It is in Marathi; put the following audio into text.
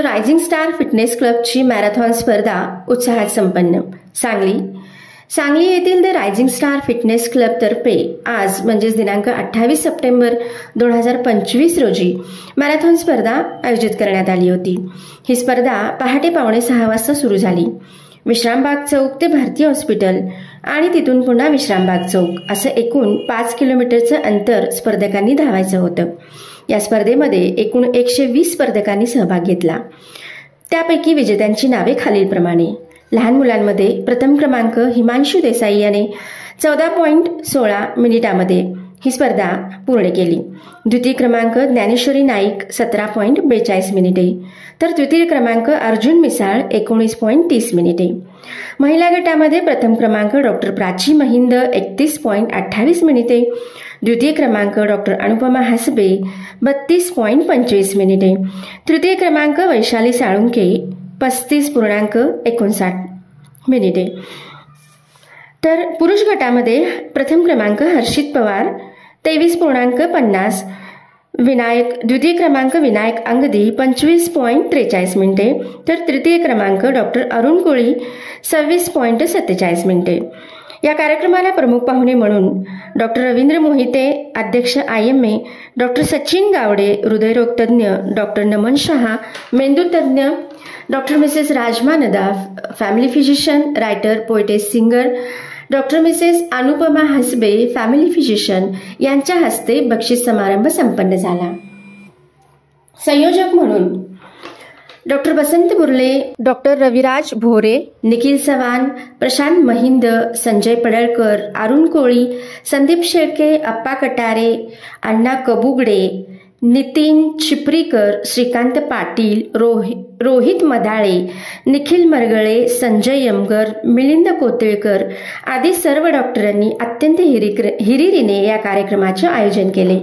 सो रायझिंग स्टार फिटनेस क्लबची मॅरेथॉन स्पर्धा उत्साहात संपन्न. सांगली येथील the rising star fitness club तर्फे आज म्हणजेच दिनांक 28 सप्टेंबर 2025 रोजी मॅरेथॉन स्पर्धा आयोजित करण्यात आली होती. ही स्पर्धा पहाटे 5:45 वाजता सुरू झाली. विश्रामबाग चौक ते भारती हॉस्पिटल आणि तिथून पुन्हा विश्रामबाग चौक असं एकूण 5 किलोमीटरचं अंतर स्पर्धकांनी धावायचं होतं. या स्पर्धेमध्ये एकूण 120 स्पर्धकांनी सहभाग घेतला. त्यापैकी विजेत्यांची नावे खालीलप्रमाणे. लहान मुलांमध्ये प्रथम क्रमांक हिमांशु देसाई याने 14.16 मिनिटामध्ये ही स्पर्धा पूर्ण केली. द्वितीय क्रमांक ज्ञानेश्वरी नाईक 17.42 मिनिटे, तर तृतीय क्रमांक अर्जुन मिसाळ 19.30 मिनिटे. महिला गटामध्ये प्रथम क्रमांक डॉक्टर प्राची महिंद 31.28 मिनिटे, द्वितीय क्रमांक डॉक्टर अनुपमा हसबे 32.25 मिनिटे, तृतीय क्रमांक वैशाली साळुंके 35.59 मिनिटे. तर पुरुष गटामध्ये प्रथम क्रमांक हर्षित पवार 23.50, द्वितीय क्रमांक विनायक अंगदी 25.43 मिनिटे, तर तृतीय क्रमांक डॉक्टर अरुण कोळी 26.47 मिनिटे. या कार्यक्रमाला प्रमुख पाहुणे म्हणून डॉक्टर रवींद्र मोहिते, अध्यक्ष IMA, डॉक्टर सचिन गावडे, हृदयरोग तज्ज्ञ डॉक्टर नमन शहा, मेंदू तज्ज्ञ doctor Mrs Rajma Nadaf, family physician, writer, poetess, singer doctor Mrs Anupama Hasbe, family physician यांच्या हस्ते बक्षीस समारंभ संपन्न झाला. संयोजक म्हणून डॉक्टर बसंत बुर्ले, डॉक्टर रविराज भोरे, निखिल चव्हाण, प्रशांत महिंद, संजय पडळकर, अरुण कोळी, संदीप शेळके, अप्पा कटारे, अण्णा कबुगडे, नितीन चिपरीकर, श्रीकांत पाटील, रोहित मदाळे, निखिल मरगळे, संजय यमगर, मिलिंद कोतेळकर आदी सर्व डॉक्टरांनी अत्यंत हिरिरीने या कार्यक्रमाचे आयोजन केले.